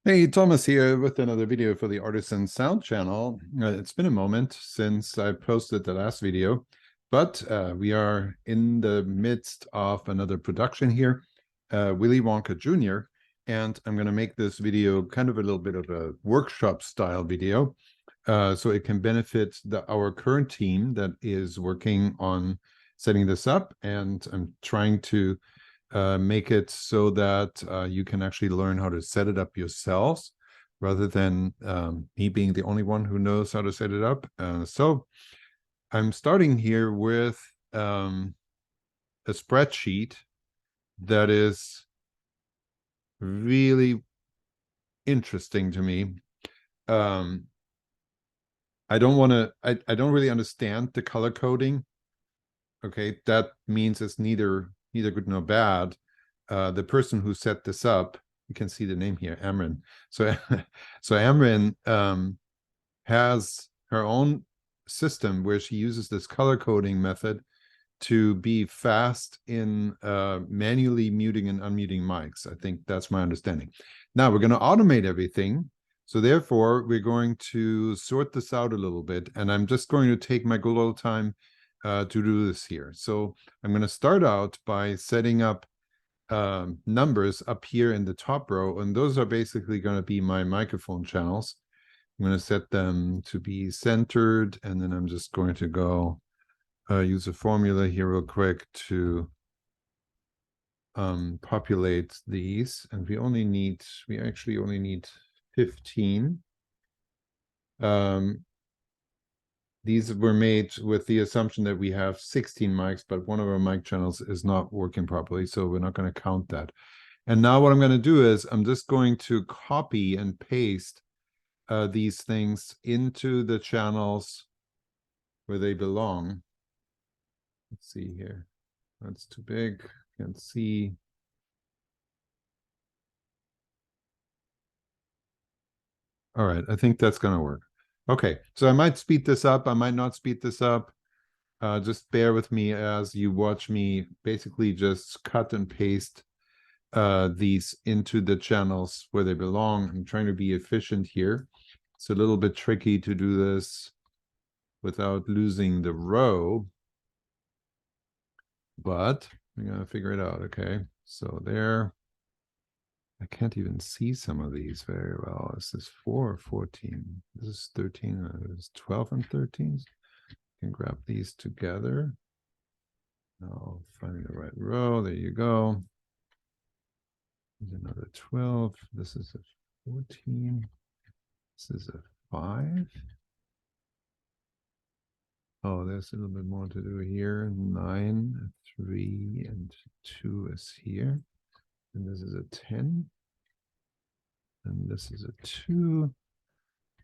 Hey, Thomas here with another video for the Artisan Sound channel. It's been a moment since I posted the last video, but we are in the midst of another production here, Willy Wonka Jr., and I'm going to make this video kind of a little bit of a workshop style video, so it can benefit our current team that is working on setting this up, and I'm trying to make it so that you can actually learn how to set it up yourselves rather than me being the only one who knows how to set it up. So I'm starting here with a spreadsheet that is really interesting to me. I don't really understand the color coding. Okay, that means it's neither good nor bad. The person who set this up, you can see the name here, Amrin. So Amrin has her own system where she uses this color coding method to be fast in manually muting and unmuting mics. I think that's my understanding. Now we're going to automate everything. So therefore, we're going to sort this out a little bit. And I'm just going to take my good old time to do this here. So I'm going to start out by setting up numbers up here in the top row, and those are basically going to be my microphone channels. I'm going to set them to be centered, and then I'm just going to go use a formula here real quick to populate these, and we actually only need 15. These were made with the assumption that we have 16 mics, but one of our mic channels is not working properly, so we're not going to count that. And now what I'm going to do is I'm just going to copy and paste these things into the channels where they belong. Let's see here. That's too big. Can't see. All right, I think that's going to work. Okay, so I might speed this up. I might not speed this up. Just bear with me as you watch me basically just cut and paste these into the channels where they belong. I'm trying to be efficient here. It's a little bit tricky to do this without losing the row, but we're going to figure it out. Okay, so there. I can't even see some of these very well. Is this 4 or 14? This is 13. This is 12 and 13. I can grab these together. I'll find the right row. There you go. There's another 12. This is a 14. This is a 5. Oh, there's a little bit more to do here. 9, 3, and 2 is here. And this is a 10. And this is a 2.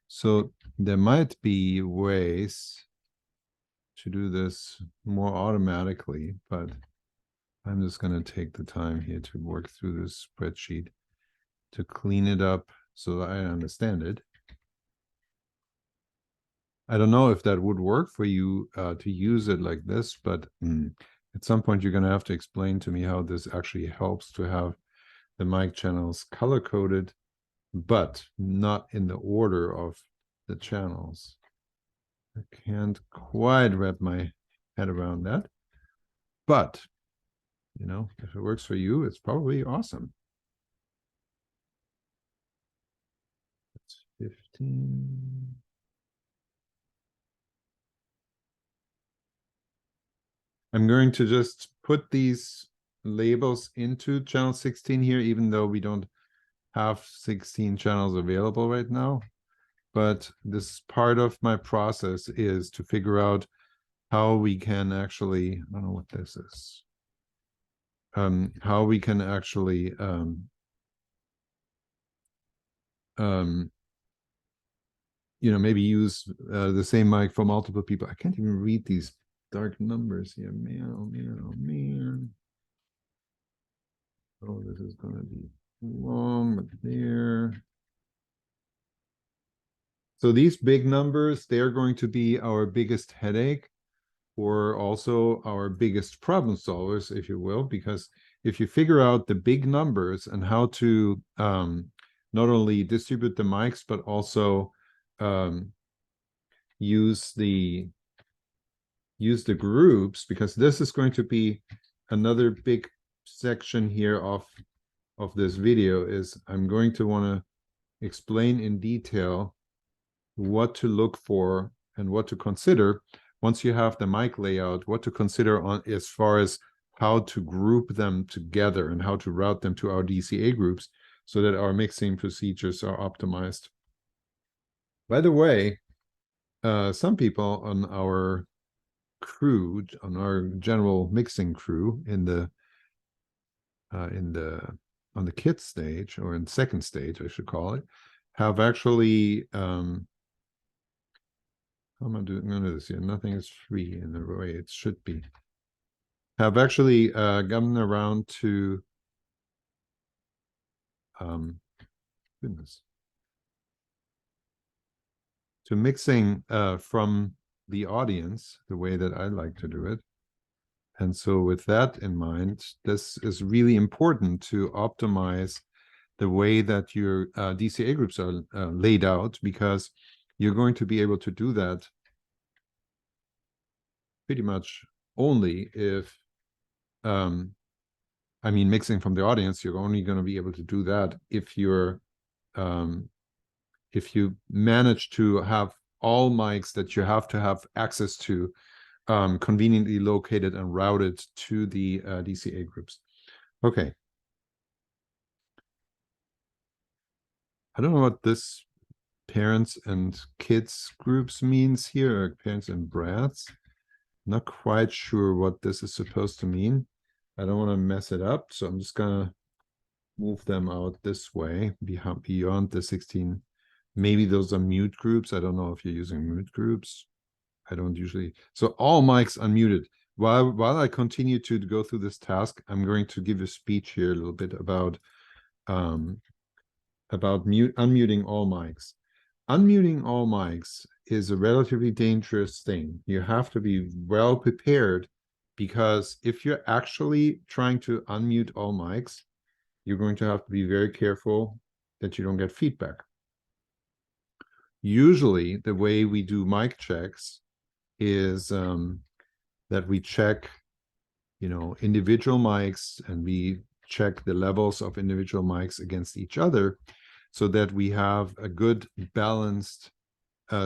So there might be ways to do this more automatically, but I'm just going to take the time here to work through this spreadsheet to clean it up so that I understand it. I don't know if that would work for you to use it like this, but at some point you're going to have to explain to me how this actually helps to have the mic channels color-coded, but not in the order of the channels. I can't quite wrap my head around that, but you know, if it works for you, it's probably awesome. That's 15. I'm going to just put these labels into channel 16 here, even though we don't have 16 channels available right now. But this part of my process is to figure out how we can actually, I don't know what this is, how we can actually you know, maybe use the same mic for multiple people. I can't even read these dark numbers here. Man, oh man, oh man. Oh, this is going to be long, but there. So these big numbers, they're going to be our biggest headache, or also our biggest problem solvers, if you will, because if you figure out the big numbers and how to not only distribute the mics, but also use the groups, because this is going to be another big section here of this video. Is I'm going to want to explain in detail what to look for and what to consider once you have the mic layout, what to consider on as far as how to group them together and how to route them to our DCA groups so that our mixing procedures are optimized. By the way, some people on our crew, on our general mixing crew on the kit stage, or in second stage, I should call it, have actually how am I doing this here? Nothing is free in the way it should be. Have actually gotten around to goodness, to mixing from the audience the way that I like to do it. And so with that in mind, this is really important to optimize the way that your DCA groups are laid out, because you're going to be able to do that pretty much only if, I mean, mixing from the audience, you're only going to be able to do that if you're, if you manage to have all mics that you have to have access to conveniently located and routed to the DCA groups. Okay. I don't know what this parents and kids groups means here, parents and brats. Not quite sure what this is supposed to mean. I don't want to mess it up, so I'm just gonna move them out this way beyond the 16. Maybe those are mute groups. I don't know if you're using mute groups. I don't usually. So all mics unmuted. While I continue to go through this task, I'm going to give a speech here a little bit about unmuting all mics. Unmuting all mics is a relatively dangerous thing. You have to be well prepared, because if you're actually trying to unmute all mics, you're going to have to be very careful that you don't get feedback. Usually, the way we do mic checks is that we check, individual mics, and we check the levels of individual mics against each other, so that we have a good balanced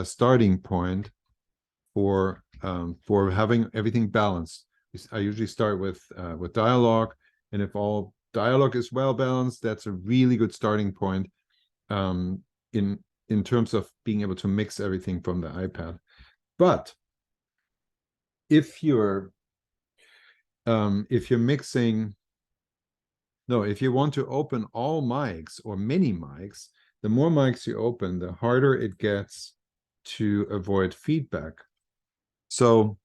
starting point for having everything balanced. I usually start with dialogue, and if all dialogue is well balanced, that's a really good starting point in terms of being able to mix everything from the iPad. But if you're mixing, no, if you want to open all mics or many mics, the more mics you open, the harder it gets to avoid feedback. So,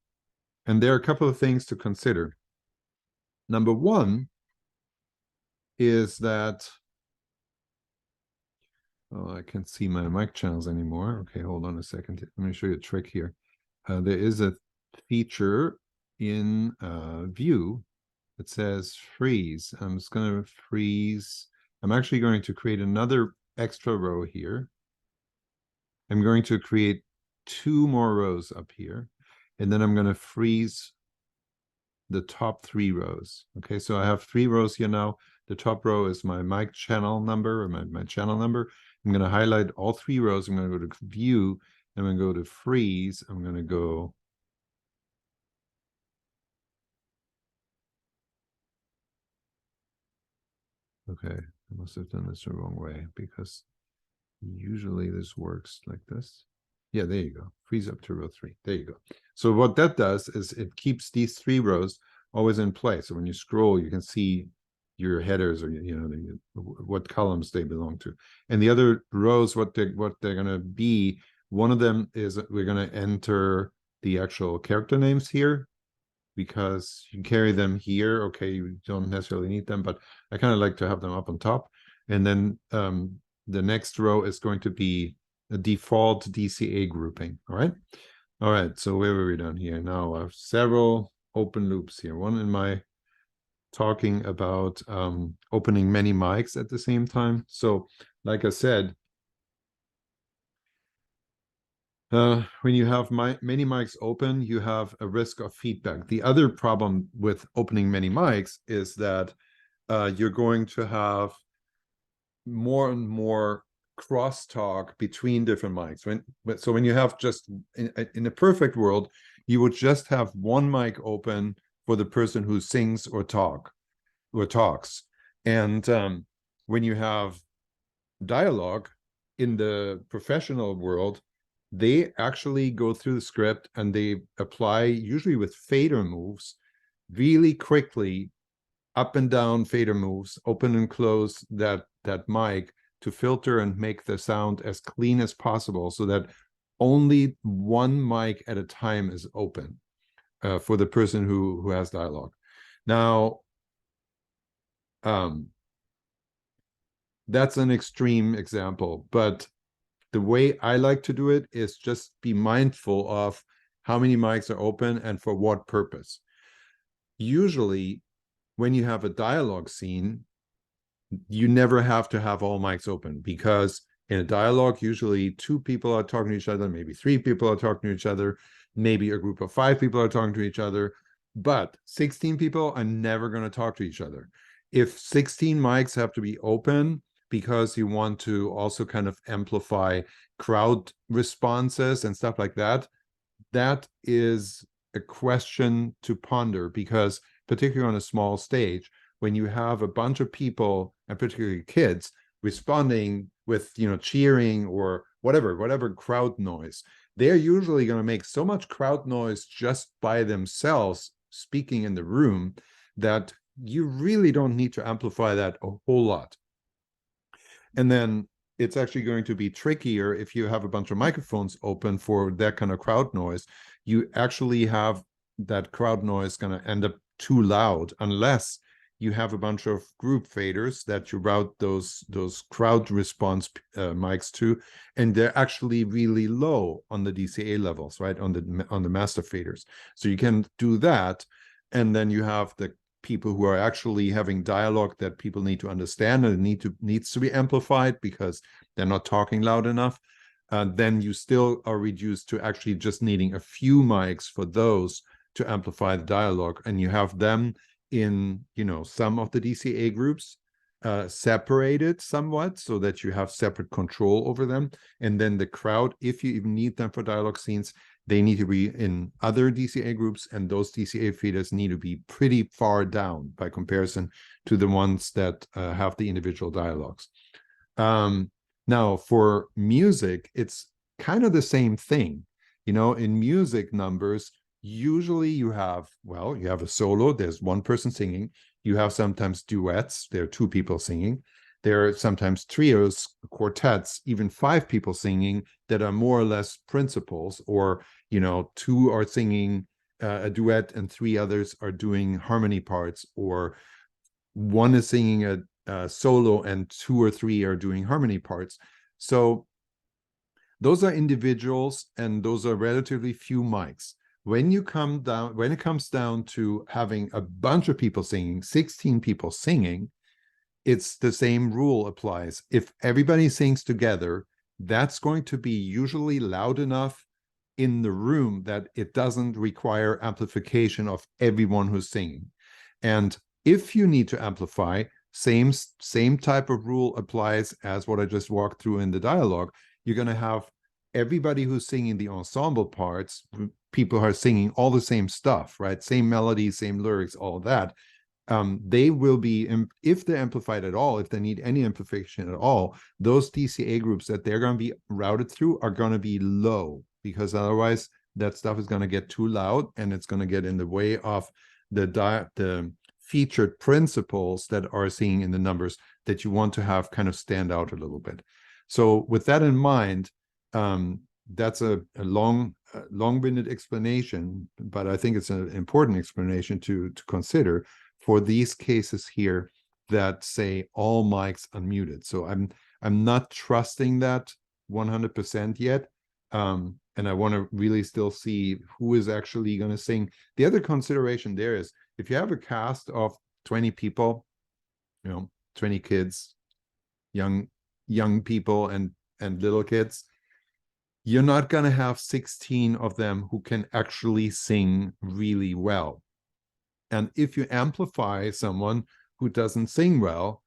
and there are a couple of things to consider. Number one is that, oh, I can't see my mic channels anymore. Okay, hold on a second. Let me show you a trick here. There is a feature in View that says freeze. I'm just going to freeze. I'm actually going to create another extra row here. I'm going to create 2 more rows up here, and then I'm going to freeze the top 3 rows. Okay, so I have 3 rows here now. The top row is my mic channel number, or my channel number. I'm going to highlight all 3 rows. I'm going to go to View. I'm going to go to Freeze. I'm going to go okay, I must have done this the wrong way, because usually this works like this. Yeah, there you go. Freeze up to row 3. There you go. So what that does is it keeps these 3 rows always in place. So when you scroll, you can see your headers, or what columns they belong to. And the other rows, what they're going to be, one of them is we're going to enter the actual character names here, because you carry them here. Okay, you don't necessarily need them, but I kind of like to have them up on top. And then the next row is going to be a default DCA grouping. All right, so where were we done here? Now I have several open loops here. One in my talking about opening many mics at the same time. So like I said, when you have many mics open, you have a risk of feedback. The other problem with opening many mics is that you're going to have more and more crosstalk between different mics. When you have just in a perfect world, you would just have one mic open for the person who sings or talks. And when you have dialogue in the professional world, they actually go through the script and they apply, usually with fader moves, really quickly, up and down fader moves, open and close that mic to filter and make the sound as clean as possible, so that only one mic at a time is open for the person who has dialogue. Now, that's an extreme example, but the way I like to do it is just be mindful of how many mics are open and for what purpose. Usually, when you have a dialogue scene, you never have to have all mics open, because in a dialogue, usually two people are talking to each other, maybe three people are talking to each other, maybe a group of 5 people are talking to each other, but 16 people are never going to talk to each other. If 16 mics have to be open because you want to also kind of amplify crowd responses and stuff like that, that is a question to ponder, because particularly on a small stage, when you have a bunch of people, and particularly kids, responding with, cheering or whatever crowd noise, they're usually going to make so much crowd noise just by themselves speaking in the room that you really don't need to amplify that a whole lot. And then it's actually going to be trickier if you have a bunch of microphones open for that kind of crowd noise. You actually have that crowd noise going to end up too loud, unless you have a bunch of group faders that you route those crowd response mics to, and they're actually really low on the DCA levels, right, on the master faders. So you can do that, and then you have the people who are actually having dialogue that people need to understand, and it needs to be amplified because they're not talking loud enough. Then you still are reduced to actually just needing a few mics for those to amplify the dialogue, and you have them in some of the DCA groups separated somewhat, so that you have separate control over them. And then the crowd, if you even need them for dialogue scenes, they need to be in other DCA groups, and those DCA feeders need to be pretty far down by comparison to the ones that have the individual dialogues. Now, for music, it's kind of the same thing. In music numbers, usually you have a solo, there's one person singing. You have sometimes duets, there are 2 people singing. There are sometimes trios, quartets, even 5 people singing that are more or less principals, or 2 are singing a duet and 3 others are doing harmony parts, or 1 is singing a solo and 2 or 3 are doing harmony parts. So those are individuals, and those are relatively few mics. When it comes down to having a bunch of people singing, 16 people singing, it's the same rule applies. If everybody sings together, that's going to be usually loud enough in the room that it doesn't require amplification of everyone who's singing. And if you need to amplify, same type of rule applies as what I just walked through in the dialogue. You're going to have everybody who's singing the ensemble parts, people who are singing all the same stuff, right? Same melodies, same lyrics, all of that. They will be, if they're amplified at all, if they need any amplification at all, those DCA groups that they're going to be routed through are going to be low, because otherwise that stuff is going to get too loud, and it's going to get in the way of the featured principles that are singing in the numbers that you want to have kind of stand out a little bit. So with that in mind, that's a long-winded explanation, but I think it's an important explanation to consider for these cases here that say all mics unmuted. So I'm not trusting that 100% yet, and I want to really still see who is actually going to sing. The other consideration there is, if you have a cast of 20 people, 20 kids, young young people and little kids, you're not going to have 16 of them who can actually sing really well. And if you amplify someone who doesn't sing well,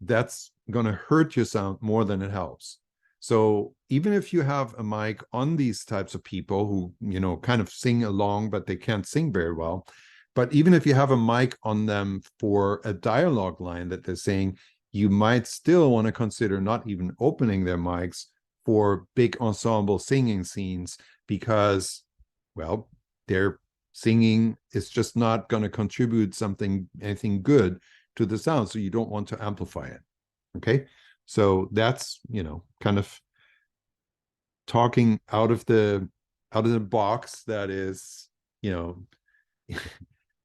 that's going to hurt your sound more than it helps. So even if you have a mic on these types of people who, you know, kind of sing along, but they can't sing very well, but even if you have a mic on them for a dialogue line that they're saying, you might still want to consider not even opening their mics for big ensemble singing scenes, because, well, their singing is just not going to contribute anything good to the sound, so you don't want to amplify it. Okay, so that's, you know, kind of talking out of the box. That is, you know,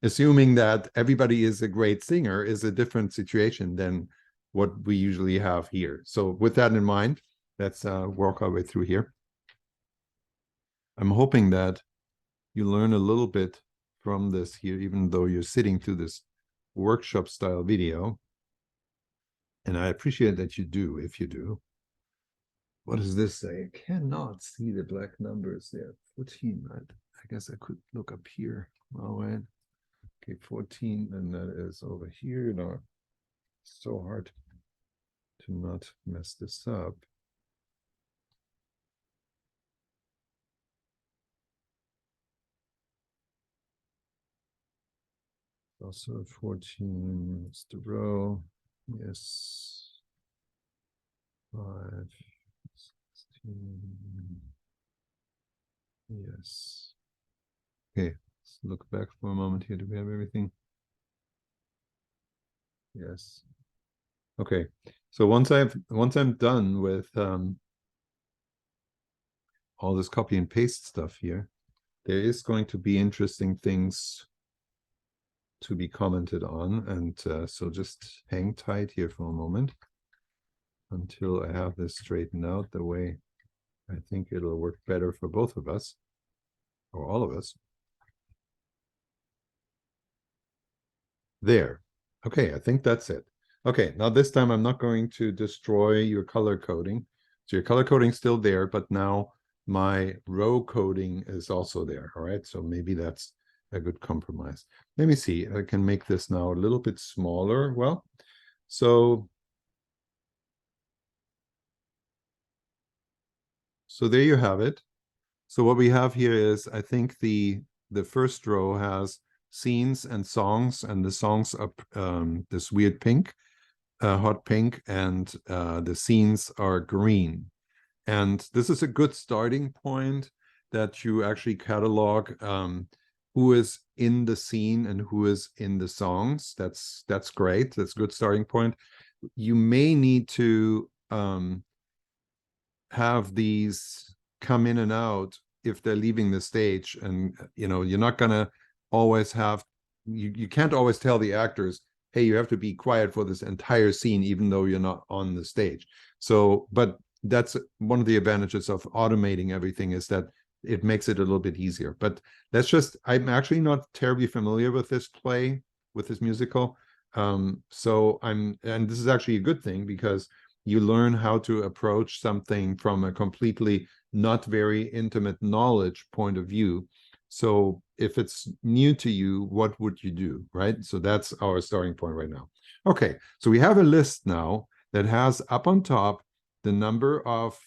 assuming that everybody is a great singer is a different situation than what we usually have here. So with that in mind, let's work our way through here. I'm hoping that you learn a little bit from this here, even though you're sitting through this workshop style video. And I appreciate that you do, if you do. What does this say? I cannot see the black numbers there. 14, right? I guess I could look up here. All right. Okay, 14, and that is over here. You know, it's so hard to not mess this up. Also 14 is the row. Yes. 5, 16. Yes. Okay, let's look back for a moment here. Do we have everything? Yes. Okay. So once I'm done with all this copy and paste stuff here, there is going to be interesting things to be commented on, and so just hang tight here for a moment until I have this straightened out the way I think it'll work better for both of us, or all of us. There. Okay, I think that's it. Okay, now this time I'm not going to destroy your color coding. So your color coding is still there, but now my row coding is also there. All right, so maybe that's a good compromise. Let me see. I can make this now a little bit smaller. Well, so there you have it. So what we have here is, I think the first row has scenes and songs, and the songs are this weird pink, hot pink, and the scenes are green. And this is a good starting point, that you actually catalog who is in the scene and who is in the songs. That's great. That's a good starting point. You may need to have these come in and out if they're leaving the stage, and you know, you're not gonna always have, you can't always tell the actors, hey, you have to be quiet for this entire scene, even though you're not on the stage. So, but that's one of the advantages of automating everything, is that it makes it a little bit easier. But that's just, I'm actually not terribly familiar with this play, with this musical. So and this is actually a good thing, because you learn how to approach something from a completely not very intimate knowledge point of view. So if it's new to you, what would you do, right? So that's our starting point right now. Okay, so we have a list now that has up on top the number of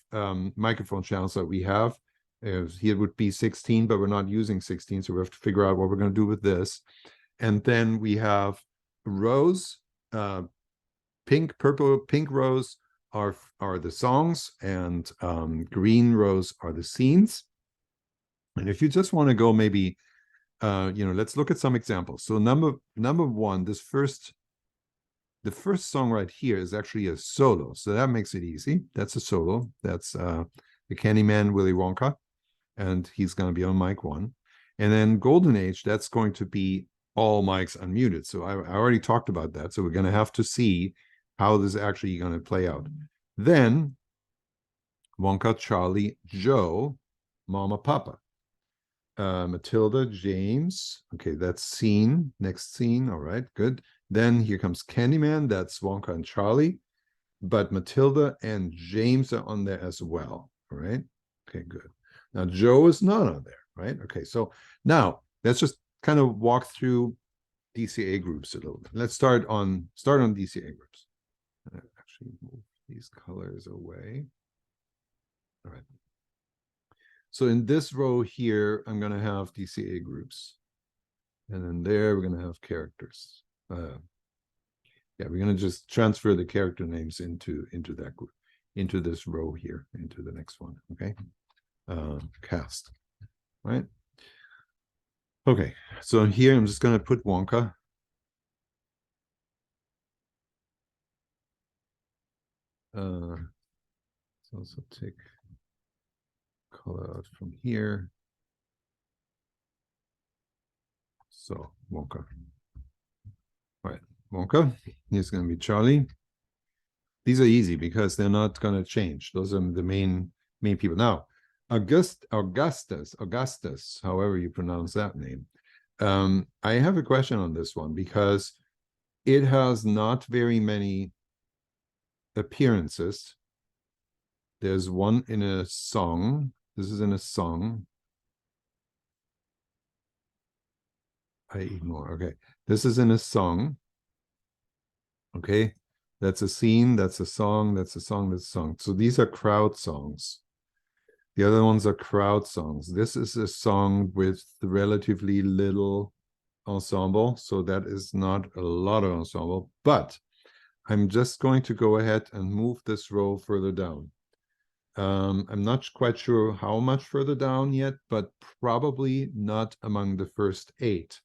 microphone channels that we have. Here would be 16, but we're not using 16, so we have to figure out what we're going to do with this. And then we have rows, pink, purple, pink rows are the songs, and green rows are the scenes. And if you just want to go, maybe you know, let's look at some examples. So number one, the first song right here is actually a solo, so that makes it easy. That's a solo. That's the Candyman, Willy Wonka, and he's going to be on mic 1. And then Golden Age, that's going to be all mics unmuted. So I already talked about that. So we're going to have to see how this is actually going to play out. Then Wonka, Charlie, Joe, Mama, Papa, Matilda, James. Okay, that's scene. Next scene. All right, good. Then here comes Candyman. That's Wonka and Charlie. but Matilda and James are on there as well. All right. Okay, good. Now Joe is not on there, right? Okay, so now let's just kind of walk through DCA groups a little bit. Let's start on DCA groups. Actually move these colors away. All right. So in this row here, I'm going to have DCA groups. And then there, we're going to have characters. Yeah, we're going to just transfer the character names into that group, into this row here, into the next one, okay? Cast, right? Okay, so here I'm just going to put Wonka. Let's also take color out from here. So Wonka. All right, Wonka. Here's going to be Charlie. These are easy because they're not going to change. Those are the main people. Now, Augustus, however you pronounce that name. I have a question on this one because it has not very many appearances. There's one in a song. This is in a song. I ignore. Okay. This is in a song. Okay. That's a scene. That's a song. That's a song. That's a song. So these are crowd songs. The other ones are crowd songs. This is a song with relatively little ensemble. So that is not a lot of ensemble. But I'm just going to go ahead and move this row further down. I'm not quite sure how much further down yet, but probably not among the first 8.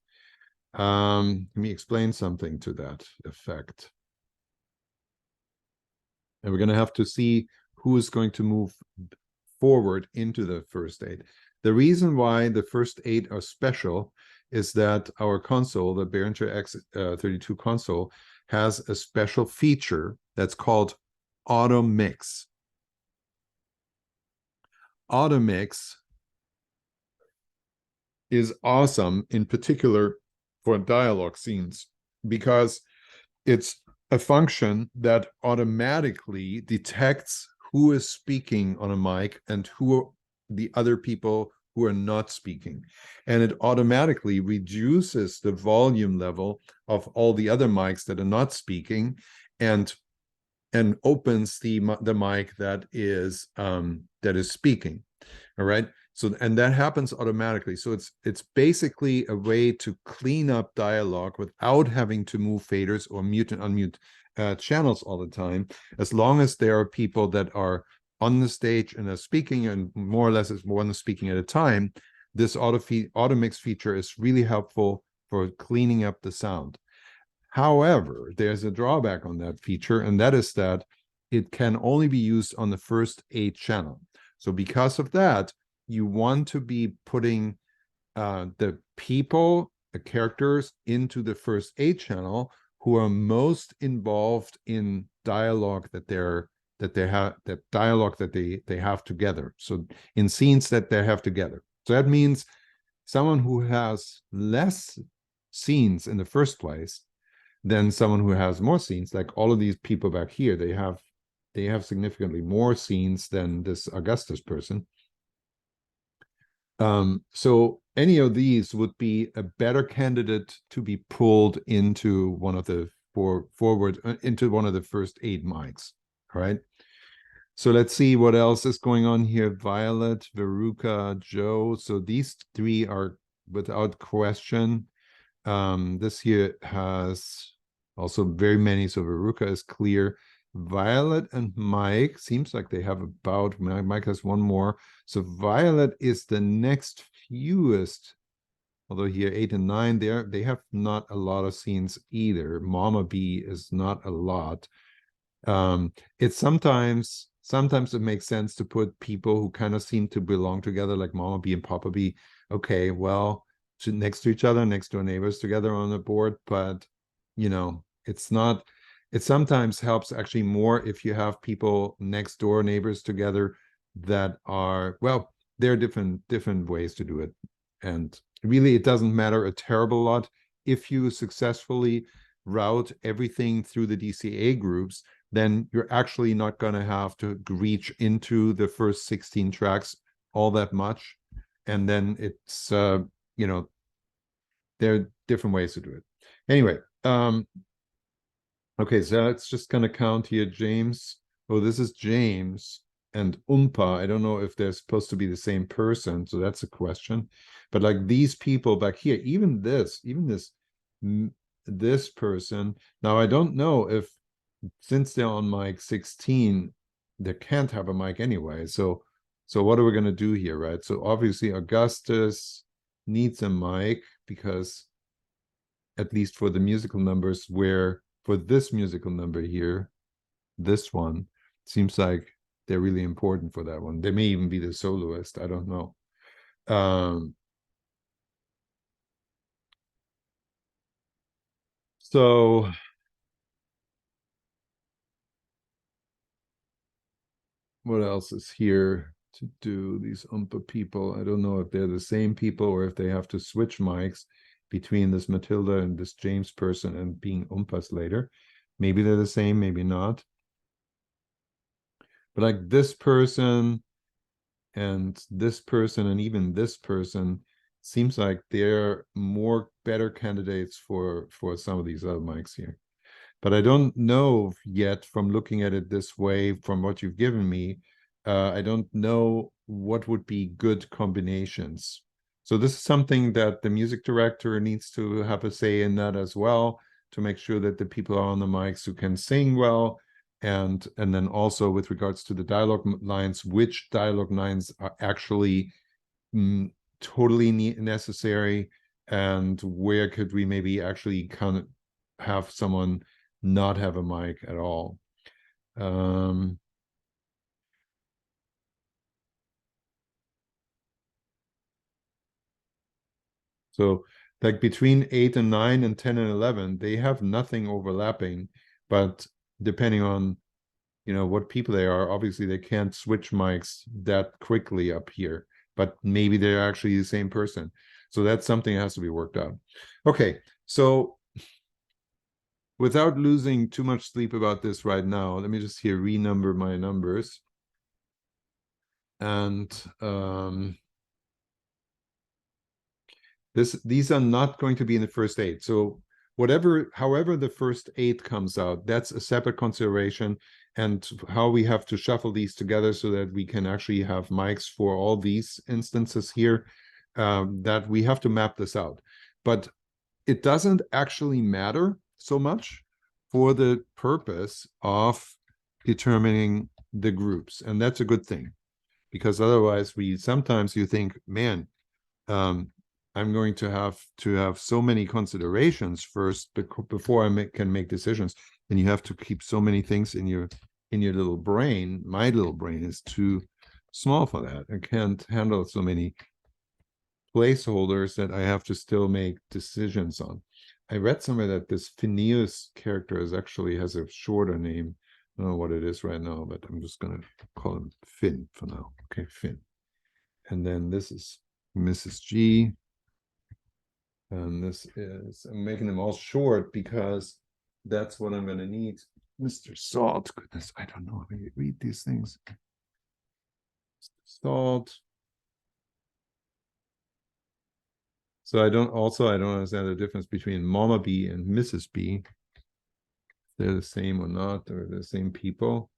Let me explain something to that effect. And we're going to have to see who is going to move forward into the first 8. The reason why the first 8 are special is that our console, the Behringer X32 console, has a special feature that's called auto mix. Auto mix is awesome, in particular for dialogue scenes, because it's a function that automatically detects who is speaking on a mic and who are the other people who are not speaking. And it automatically reduces the volume level of all the other mics that are not speaking and opens the mic that is speaking. All right. So, and that happens automatically. So it's basically a way to clean up dialogue without having to move faders or mute and unmute channels all the time, as long as there are people that are on the stage and are speaking, and more or less is one speaking at a time. This auto mix feature is really helpful for cleaning up the sound. However, there's a drawback on that feature, and that is that it can only be used on the first 8 channel. So because of that, you want to be putting the people, the characters, into the first 8 channel who are most involved in dialogue that they have together. So in scenes that they have together. So that means someone who has less scenes in the first place than someone who has more scenes, like all of these people back here, they have significantly more scenes than this Augustus person. So any of these would be a better candidate to be pulled into one of the into one of the first 8 mics. All right. So let's see what else is going on here. Violet, Veruca, Joe. So these 3 are without question. This here has also very many. So Veruca is clear. Violet and Mike seems like they have about, Mike has 1 more. So Violet is the next fewest, although here 8 and 9, they have not a lot of scenes either. Mama B is not a lot. It's sometimes it makes sense to put people who kind of seem to belong together, like Mama B and Papa B. Okay, well, next to each other, next door neighbors together on the board, but you know, it's not. It sometimes helps actually more if you have people next door neighbors together that are, well, there are different ways to do it. And really, it doesn't matter a terrible lot if you successfully route everything through the DCA groups. then you're actually not going to have to reach into the first 16 tracks all that much. And then it's, you know, there are different ways to do it. Anyway, okay, so it's just going to count here, James. Oh, this is James and Umpa. I don't know if they're supposed to be the same person, so that's a question. But like these people back here, even this person. Now I don't know if, since they're on mic 16, they can't have a mic anyway. So what are we going to do here, right? So obviously Augustus needs a mic, because at least for the musical numbers, where for this musical number here, this one, seems like they're really important for that one. They may even be the soloist. I don't know. So what else is here to do? These Umpa people, I don't know if they're the same people or if they have to switch mics between this Matilda and this James person and being Umpas later. Maybe they're the same, maybe not. But like this person and this person and even this person seems like they're more better candidates for some of these other mics here. But I don't know yet, from looking at it this way, from what you've given me, I don't know what would be good combinations. So this is something that the music director needs to have a say in that as well, to make sure that the people are on the mics who can sing well. And then also with regards to the dialogue lines, which dialogue lines are actually totally necessary, and where could we maybe actually kind of have someone not have a mic at all. So like between 8 and 9 and 10 and 11, they have nothing overlapping, but depending on, you know, what people they are, obviously they can't switch mics that quickly up here, but maybe they're actually the same person. So that's something that has to be worked out. Okay, so without losing too much sleep about this right now, let me just here renumber my numbers. And these are not going to be in the first 8. So however the first 8 comes out, that's a separate consideration, and how we have to shuffle these together so that we can actually have mics for all these instances here, that we have to map this out. But it doesn't actually matter so much for the purpose of determining the groups. And that's a good thing, because otherwise sometimes you think, man, I'm going to have so many considerations first before I can make decisions. And you have to keep so many things in your little brain. My little brain is too small for that. I can't handle so many placeholders that I have to still make decisions on. I read somewhere that this Phineas character has a shorter name. I don't know what it is right now, but I'm just going to call him Finn for now. Okay, Finn. And then this is Mrs. G. And this is, I'm making them all short because that's what I'm going to need. Mr. Salt, goodness, I don't know how you read these things. Mr. Salt. So I don't understand the difference between Mama B and Mrs. B. If they're the same or not, or the same people.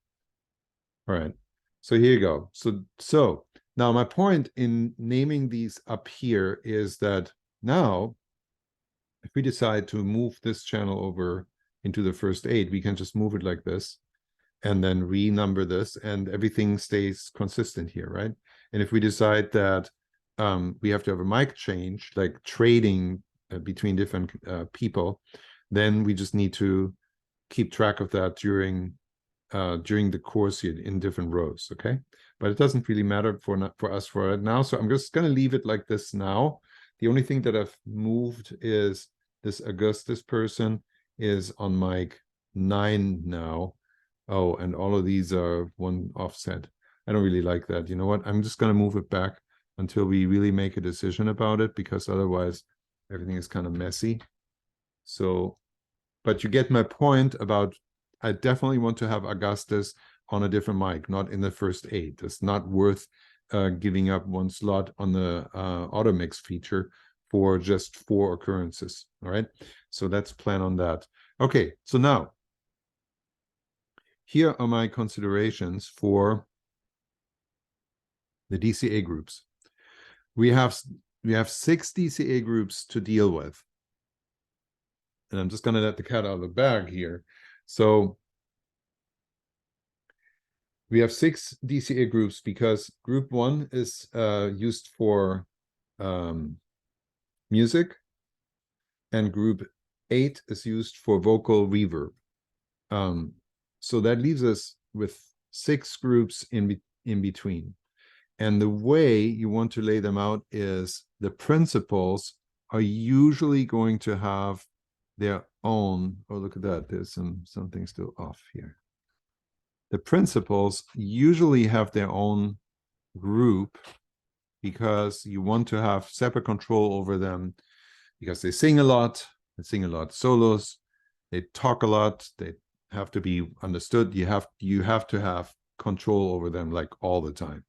All right. So here you go. So now my point in naming these up here is that now, if we decide to move this channel over into the first 8, we can just move it like this and then renumber this, and everything stays consistent here, right? And if we decide that we have to have a mic change, like trading between different people, then we just need to keep track of that during the course here in different rows, okay? But it doesn't really matter for us for right now, so I'm just going to leave it like this now. The only thing that I've moved is this Augustus person is on mic 9 now. Oh, and all of these are one offset. I don't really like that. You know what? I'm just going to move it back until we really make a decision about it, because otherwise everything is kind of messy. So, but you get my point about I definitely want to have Augustus on a different mic, not in the first 8. It's not worth giving up one slot on the auto mix feature for just 4 occurrences. All right, so let's plan on that. Okay, so now here are my considerations for the DCA groups. We have 6 DCA groups to deal with. And I'm just going to let the cat out of the bag here. So we have 6 DCA groups because group 1 is used for music, and group 8 is used for vocal reverb. So that leaves us with 6 groups in between. And the way you want to lay them out is the principals are usually going to have their own, oh, look at that, there's something still off here. The principals usually have their own group because you want to have separate control over them because they sing a lot solos, they talk a lot, they have to be understood, you have to have control over them like all the time.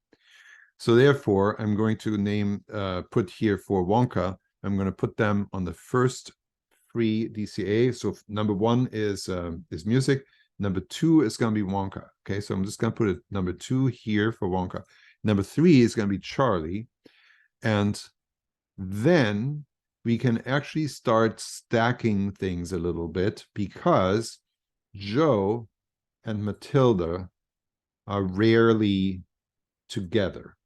So therefore, I'm going to put here for Wonka, I'm going to put them on the first 3 DCA. So number 1 is music. Number 2 is going to be Wonka. Okay, so I'm just going to put it number 2 here for Wonka. Number 3 is going to be Charlie. And then we can actually start stacking things a little bit because Joe and Matilda are rarely together.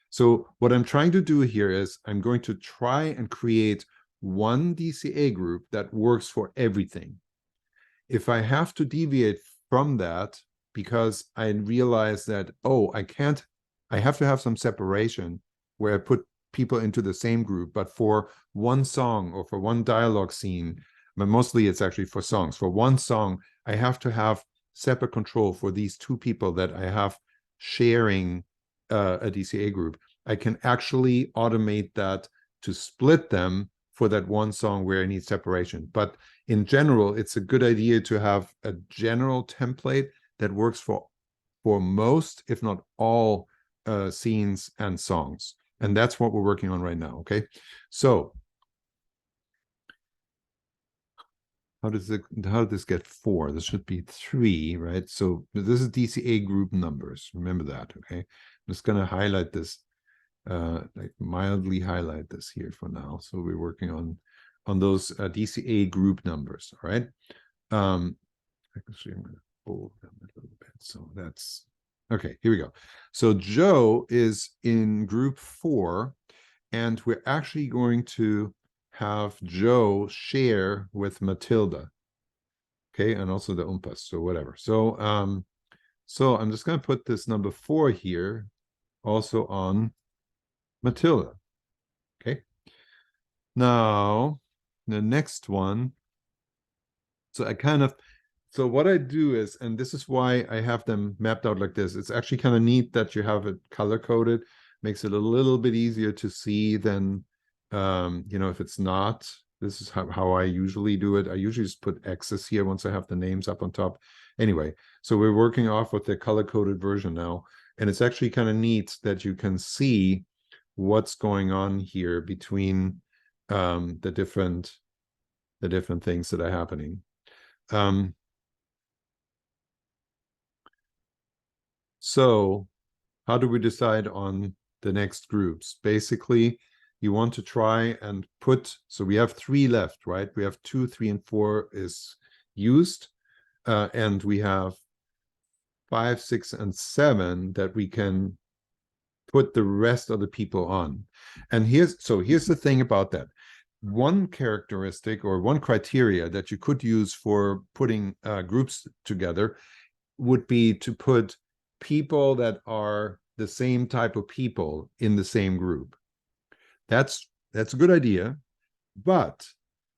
So what I'm trying to do here is I'm going to try and create one DCA group that works for everything. If I have to deviate from that because I realize that, oh, I have to have some separation where I put people into the same group, but for one song or for one dialogue scene, but mostly it's actually for songs. For one song, I have to have separate control for these 2 people that I have sharing a DCA group. I can actually automate that to split them for that one song where I need separation. But in general, it's a good idea to have a general template that works for most, if not all, scenes and songs. And that's what we're working on right now, okay? So how did this get 4? This should be 3, right? So this is DCA group numbers. Remember that, okay? I'm just going to highlight this, like mildly highlight this here for now. So we're working on those DCA group numbers, all right? Actually, I'm going to fold them a little bit. So that's okay. Here we go. So Joe is in group 4, and we're actually going to have Joe share with Matilda. Okay, and also the Oompas, so whatever. So so I'm just going to put this number 4 here also on Matilda. Okay. Now the next one. So so what I do is, and this is why I have them mapped out like this, it's actually kind of neat that you have it color-coded, makes it a little bit easier to see than, you know, if it's not. This is how I usually do it. I usually just put X's here once I have the names up on top. Anyway, so we're working off with the color-coded version now, and it's actually kind of neat that you can see what's going on here between the different things that are happening. So how do we decide on the next groups? Basically, you want to try and put, so we have 3 left, right? We have 2, 3, and 4 is used, and we have 5, 6, and 7 that we can put the rest of the people on. And here's the thing about that. One characteristic or one criteria that you could use for putting groups together would be to put people that are the same type of people in the same group. That's a good idea, but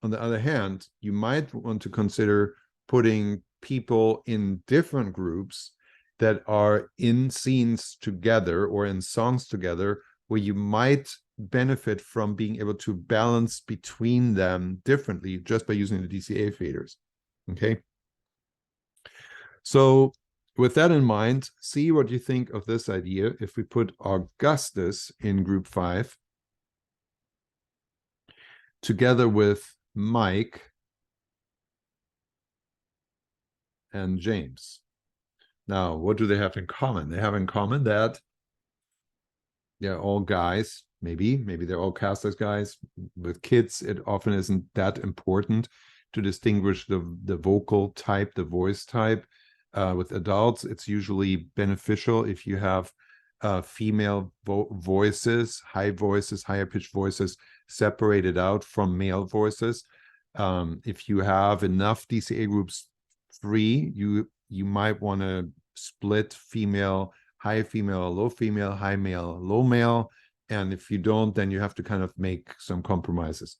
on the other hand, you might want to consider putting people in different groups that are in scenes together or in songs together, where you might benefit from being able to balance between them differently just by using the DCA faders. Okay. So with that in mind, see what you think of this idea if we put Augustus in group 5 together with Mike and James. Now, what do they have in common? They have in common that they're all guys, maybe they're all cast as guys. With kids, it often isn't that important to distinguish the vocal type, the voice type. With adults, it's usually beneficial if you have female voices, higher pitched voices separated out from male voices. If you have enough DCA groups free, you might want to split female, high female, low female, high male, low male. And if you don't, then you have to kind of make some compromises.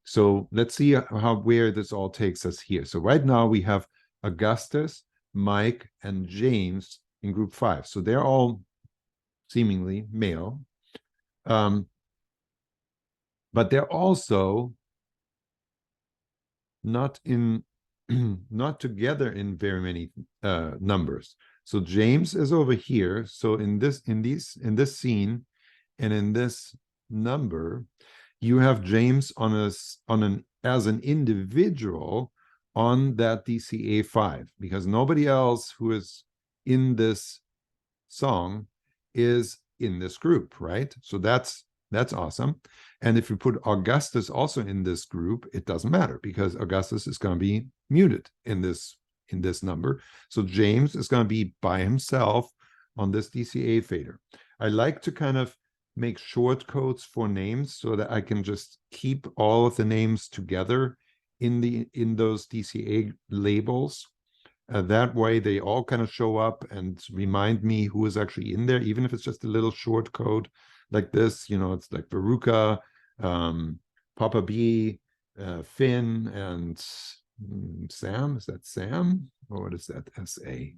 So let's see where this all takes us here. So right now we have Augustus, Mike, and James in group 5. So they're all seemingly male. But they're also not together in very many numbers. So James is over here. So in this scene and in this number, you have James as an individual on that DCA 5, because nobody else who is in this song is in this group, right? So that's awesome. And if you put Augustus also in this group, it doesn't matter, because Augustus is going to be muted in this number. So James is going to be by himself on this DCA fader. I like to kind of make short codes for names so that I can just keep all of the names together in those DCA labels. That way they all kind of show up and remind me who is actually in there, even if it's just a little short code like this. You know, it's like Veruca, Papa B, Finn, and Sam. Is that Sam? Or what is that? S-A.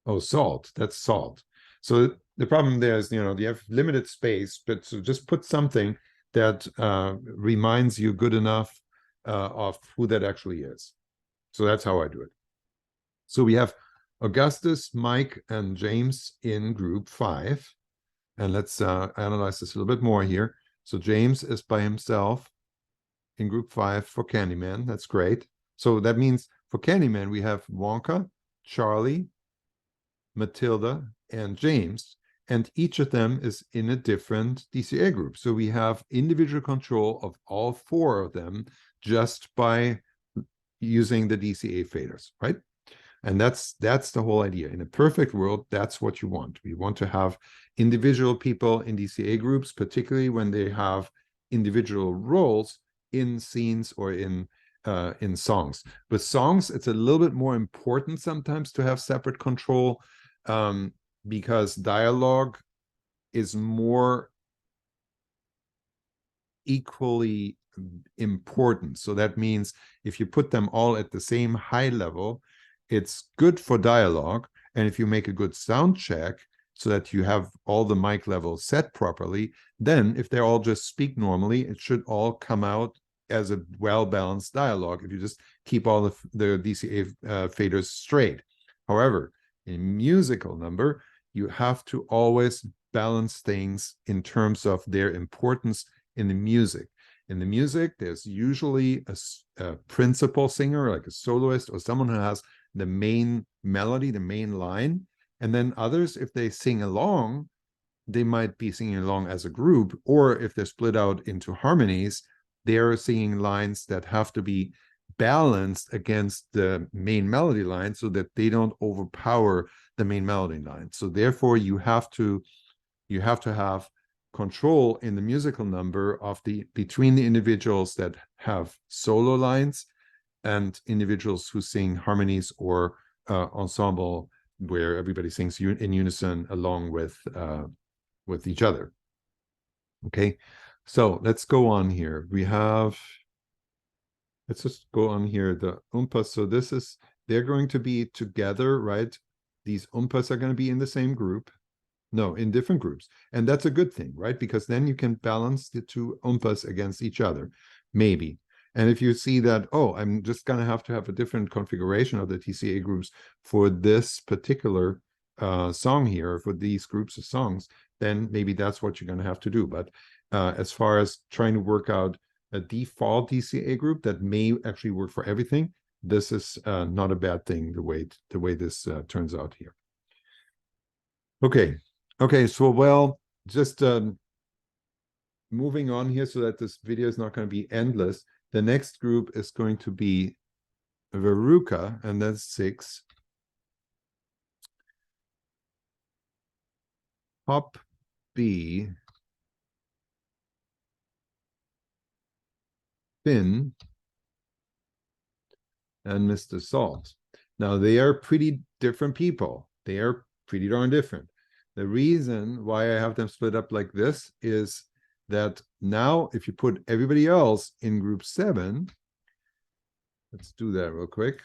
Oh, Salt. That's Salt. So the problem there is, you know, you have limited space, but so just put something that reminds you good enough of who that actually is. So that's how I do it. So we have Augustus, Mike, and James in group 5. And let's analyze this a little bit more here. So James is by himself in group 5 for Candyman. That's great. So that means for Candyman, we have Wonka, Charlie, Matilda, and James. And each of them is in a different DCA group. So we have individual control of all 4 of them just by using the DCA faders, right? And that's the whole idea. In a perfect world, that's what you want. We want to have individual people in DCA groups, particularly when they have individual roles in scenes or in songs. With songs, it's a little bit more important sometimes to have separate control, because dialogue is more equally important. So that means if you put them all at the same high level, it's good for dialogue. And if you make a good sound check so that you have all the mic levels set properly, then if they all just speak normally, it should all come out as a well-balanced dialogue if you just keep all the DCA faders straight. However, in musical number, you have to always balance things in terms of their importance in the music. In the music, there's usually a principal singer, like a soloist, or someone who has the main melody, the main line. And then others, if they sing along, they might be singing along as a group, or if they're split out into harmonies, they're singing lines that have to be balanced against the main melody line so that they don't overpower the main melody line. So therefore, you have to have control in the musical number of between the individuals that have solo lines and individuals who sing harmonies or ensemble where everybody sings in unison along with each other. Okay, so let's go on here. Let's just go on here, the umpas. So they're going to be together, right? These umpas are going to be in the same group. No, in different groups. And that's a good thing, right? Because then you can balance the 2 umpas against each other, maybe. And if you see that, oh, I'm just going to have a different configuration of the DCA groups for this particular song here, for these groups of songs, then maybe that's what you're going to have to do. But as far as trying to work out a default DCA group that may actually work for everything, this is not a bad thing, the way this turns out here. Okay, so well, just moving on here so that this video is not going to be endless. The next group is going to be Veruca, and that's 6. Pop B, Finn, and Mr. Salt. Now, they are pretty different people. They are pretty darn different. The reason why I have them split up like this is that now, if you put everybody else in group 7, let's do that real quick.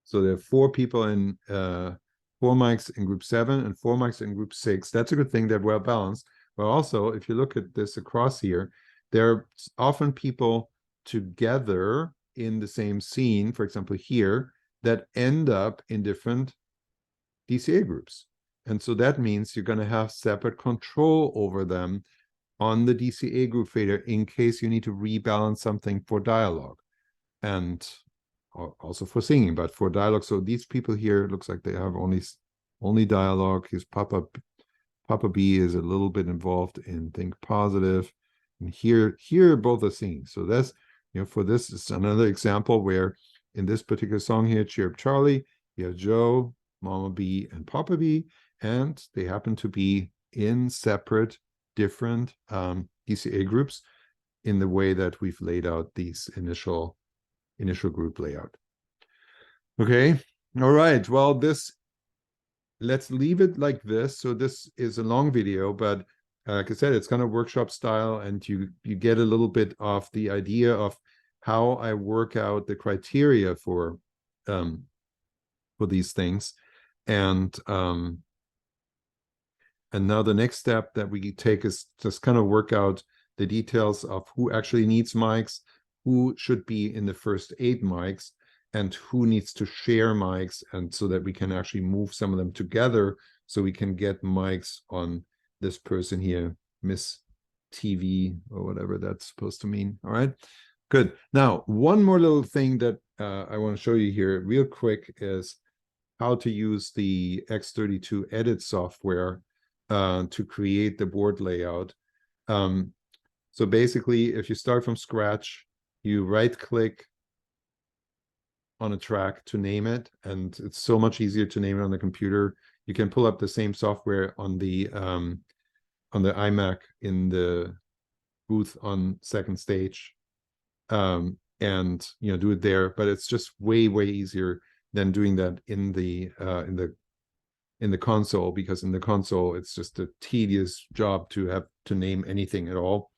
So there are 4 people in 4 mics in group 7 and 4 mics in group 6. That's a good thing. They're well balanced. But also, if you look at this across here, there are often people together in the same scene, for example, here, that end up in different DCA groups. And so that means you're going to have separate control over them on the DCA group fader in case you need to rebalance something for dialogue and also for singing, but for dialogue. So these people here, it looks like they have only dialogue. Here's Papa B is a little bit involved in Think Positive. And here both are singing. So that's, for this is another example where in this particular song here, Cheer Up Charlie, you have Joe, Mama B, and Papa B, and they happen to be in separate, different DCA groups in the way that we've laid out these initial group layout. Okay, all right. Well, let's leave it like this. So this is a long video, but like I said, it's kind of workshop style, and you get a little bit of the idea of how I work out the criteria for these things. And now the next step that we take is just kind of work out the details of who actually needs mics, who should be in the first 8 mics, and who needs to share mics, and so that we can actually move some of them together so we can get mics on this person here, Miss TV, or whatever that's supposed to mean. All right, good. Now, one more little thing that I want to show you here real quick is how to use the X32 edit software to create the board layout. So basically, if you start from scratch, you right-click on a track to name it, and it's so much easier to name it on the computer. You can pull up the same software on the iMac in the booth on second stage, and do it there. But it's just way easier than doing that in the console, because in the console it's just a tedious job to have to name anything at all.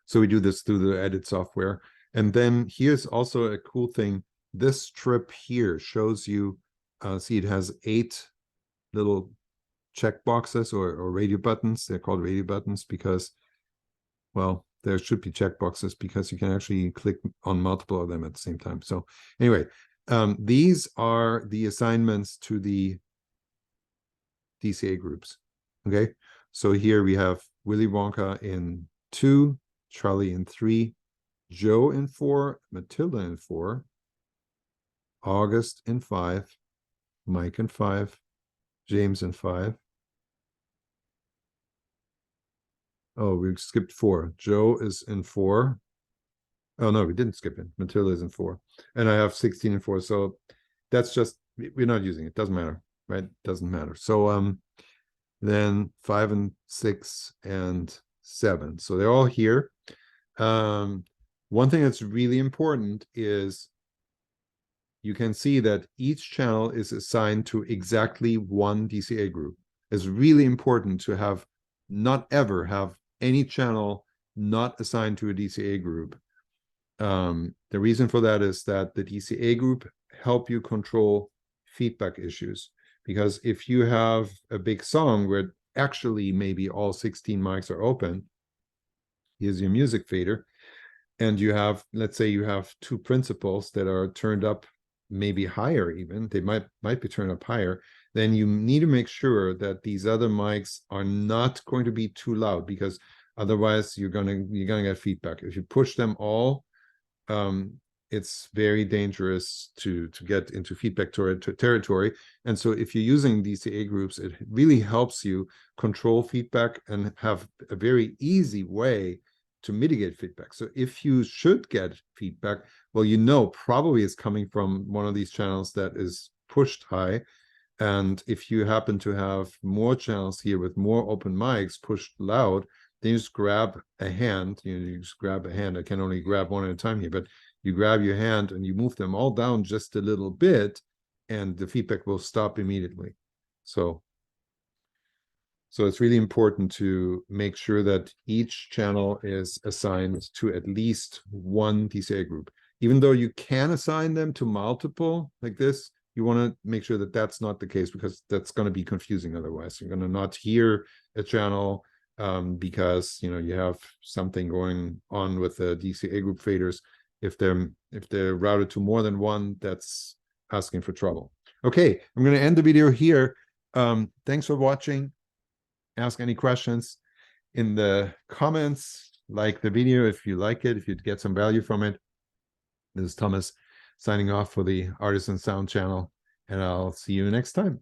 So we do this through the edit software. And then here's also a cool thing. This strip here shows you, see, it has 8 little check boxes or radio buttons. They're called radio buttons because, well, there should be check boxes because you can actually click on multiple of them at the same time. So anyway, these are the assignments to the DCA groups. Okay, so here we have Willy Wonka in 2, Charlie in 3, Joe in 4, Matilda in 4, August in 5, Mike in 5, James in 5. Oh, we skipped 4. Joe is in 4. Oh no, we didn't skip it. Matilda is in 4, and I have 16 and 4. So that's just, we're not using it. Doesn't matter, right? Doesn't matter. So then 5 and 6 and 7. So they're all here. One thing that's really important is you can see that each channel is assigned to exactly one DCA group. It's really important to have not ever have any channel not assigned to a DCA group. The reason for that is that the DCA group help you control feedback issues. Because if you have a big song where actually maybe all 16 mics are open, here's your music fader, and you have, let's say you have two principals that are turned up maybe higher, even they might be turned up higher, then you need to make sure that these other mics are not going to be too loud, because otherwise you're gonna get feedback. If you push them all, it's very dangerous to get into feedback territory. And so if you're using DCA groups, it really helps you control feedback and have a very easy way to mitigate feedback. So if you should get feedback, well, you know probably it's coming from one of these channels that is pushed high. And if you happen to have more channels here with more open mics pushed loud, then you just grab a hand. You just grab a hand. I can only grab one at a time here, but you grab your hand and you move them all down just a little bit, and the feedback will stop immediately. So it's really important to make sure that each channel is assigned to at least one DCA group. Even though you can assign them to multiple like this, you want to make sure that that's not the case, because that's going to be confusing otherwise. You're going to not hear a channel because you have something going on with the DCA group faders. If they're routed to more than one, that's asking for trouble. Okay, I'm going to end the video here. Thanks for watching. Ask any questions in the comments. Like the video if you like it, if you get some value from it. This is Thomas signing off for the Artisan Sound channel, and I'll see you next time.